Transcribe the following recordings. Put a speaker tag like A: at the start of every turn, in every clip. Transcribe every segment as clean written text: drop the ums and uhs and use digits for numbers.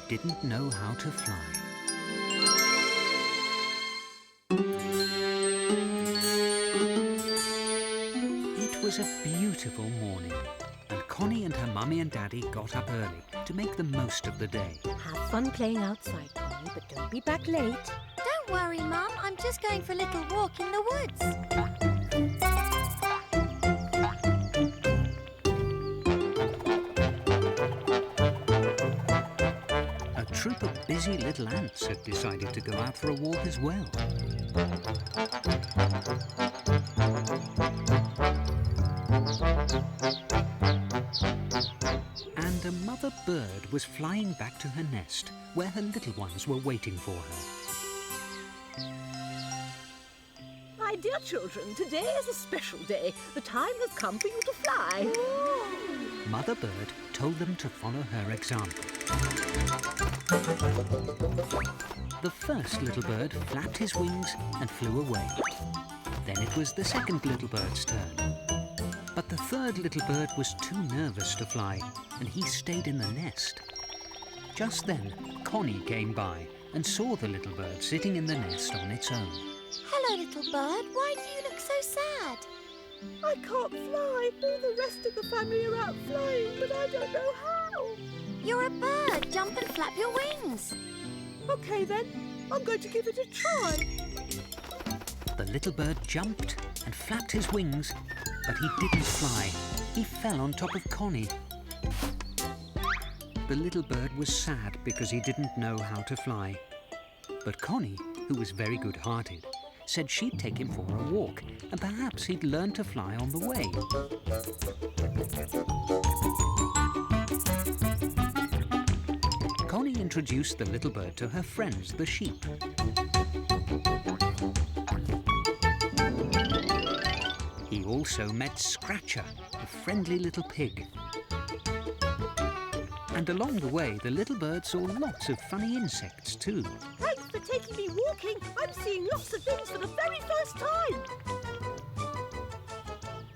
A: didn't know how to fly. It was a beautiful morning, and Connie and her mummy and daddy got up early to make the most of the day.
B: Have fun playing outside, Connie, but don't be back late.
C: Don't worry, Mum. I'm just going for a little walk in the woods.
A: A troop of busy little ants had decided to go out for a walk as well. And a mother bird was flying back to her nest, where her little ones were waiting for her.
B: My dear children, today is a special day. The time has come for you to fly.
A: Mother bird told them to follow her example. The first little bird flapped his wings and flew away. Then it was the second little bird's turn. But the third little bird was too nervous to fly, and he stayed in the nest. Just then, Connie came by and saw the little bird sitting in the nest on its own.
C: Hello, little bird. Why do you look so sad?
B: I can't fly. All the rest of the family are out flying, but I don't know how.
C: You're a bird. Jump and flap your wings.
B: OK, then. I'm going to give it a try.
A: The little bird jumped and flapped his wings, but he didn't fly. He fell on top of Connie. The little bird was sad because he didn't know how to fly. But Connie, who was very good-hearted, said she'd take him for a walk, and perhaps he'd learn to fly on the way. Connie introduced the little bird to her friends, the sheep. He also met Scratcher, a friendly little pig. And along the way, the little bird saw lots of funny insects too.
B: Thanks for taking me walking. I'm seeing lots of things for the very first time.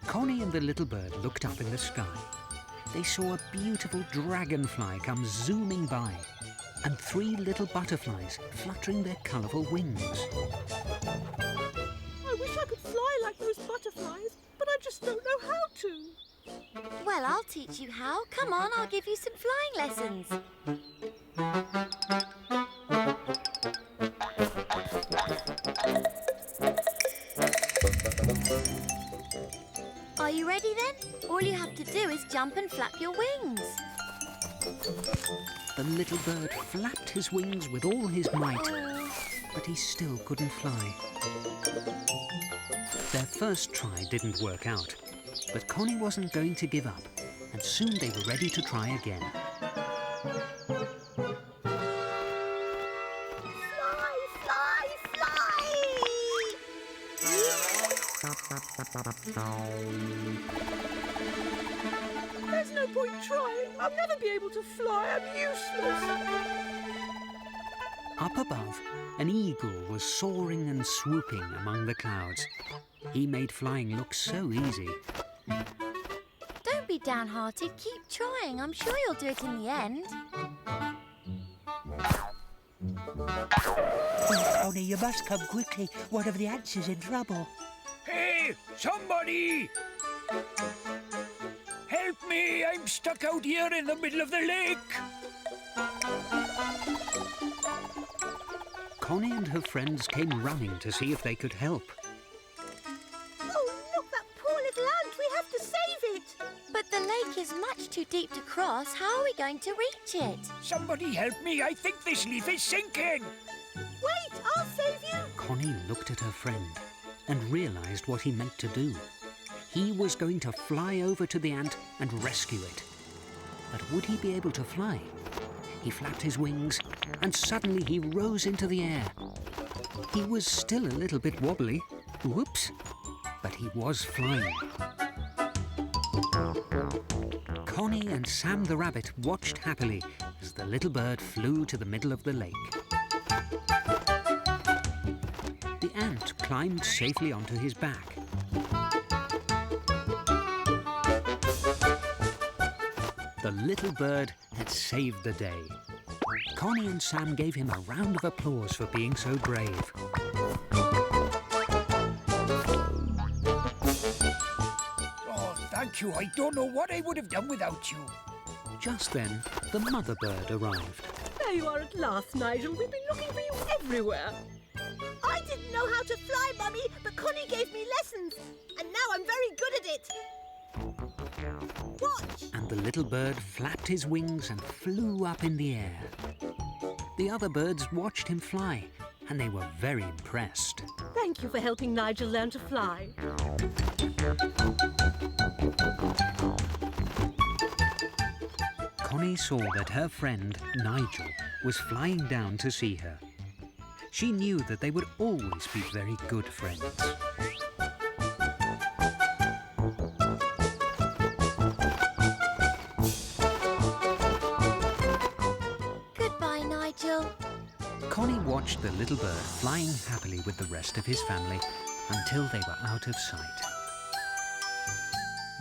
A: Connie and the little bird looked up in the sky. They saw a beautiful dragonfly come zooming by, and 3 little butterflies fluttering their colourful wings.
B: I wish I could fly like those butterflies, but I just don't know how to.
C: Well, I'll teach you how. Come on, I'll give you some flying lessons. Are you ready then? All you have to do is jump and flap your wings.
A: The little bird flapped his wings with all his might, but he still couldn't fly. Their first try didn't work out, but Connie wasn't going to give up, and soon they were ready to try again.
C: Fly, fly, fly!
B: There's no point trying. I'll never be able to fly. I'm useless.
A: Up above, an eagle was soaring and swooping among the clouds. He made flying look so easy.
C: Don't be downhearted. Keep trying. I'm sure you'll do it in the end.
D: Connie, you must come quickly. One of the ants is in trouble.
E: Hey, somebody! Help me! I'm stuck out here in the middle of the lake.
A: Connie and her friends came running to see if they could help.
B: Oh, look, that poor little ant. We have to save it.
C: But the lake is much too deep to cross. How are we going to reach it?
E: Somebody help me! I think this leaf is sinking.
B: Wait, I'll save you.
A: Connie looked at her friend and realised what he meant to do. He was going to fly over to the ant and rescue it. But would he be able to fly? He flapped his wings, and suddenly he rose into the air. He was still a little bit wobbly. Whoops! But he was flying. Connie and Sam the rabbit watched happily as the little bird flew to the middle of the lake. The ant climbed safely onto his back. The little bird had saved the day. Connie and Sam gave him a round of applause for being so brave.
E: Oh, thank you. I don't know what I would have done without you.
A: Just then, the mother bird arrived.
B: There you are at last, Nigel. We've been looking for you everywhere.
F: I didn't know how to fly, Mummy, but Connie gave me lessons, and now I'm very good at it. Watch!
A: And the little bird flapped his wings and flew up in the air. The other birds watched him fly, and they were very impressed.
B: Thank you for helping Nigel learn to fly.
A: Connie saw that her friend, Nigel, was flying down to see her. She knew that they would always be very good friends.
C: Goodbye, Nigel.
A: Connie watched the little bird flying happily with the rest of his family until they were out of sight.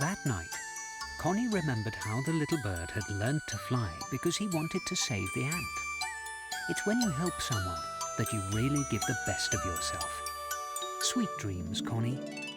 A: That night, Connie remembered how the little bird had learnt to fly because he wanted to save the ant. It's when you help someone that you really give the best of yourself. Sweet dreams, Connie.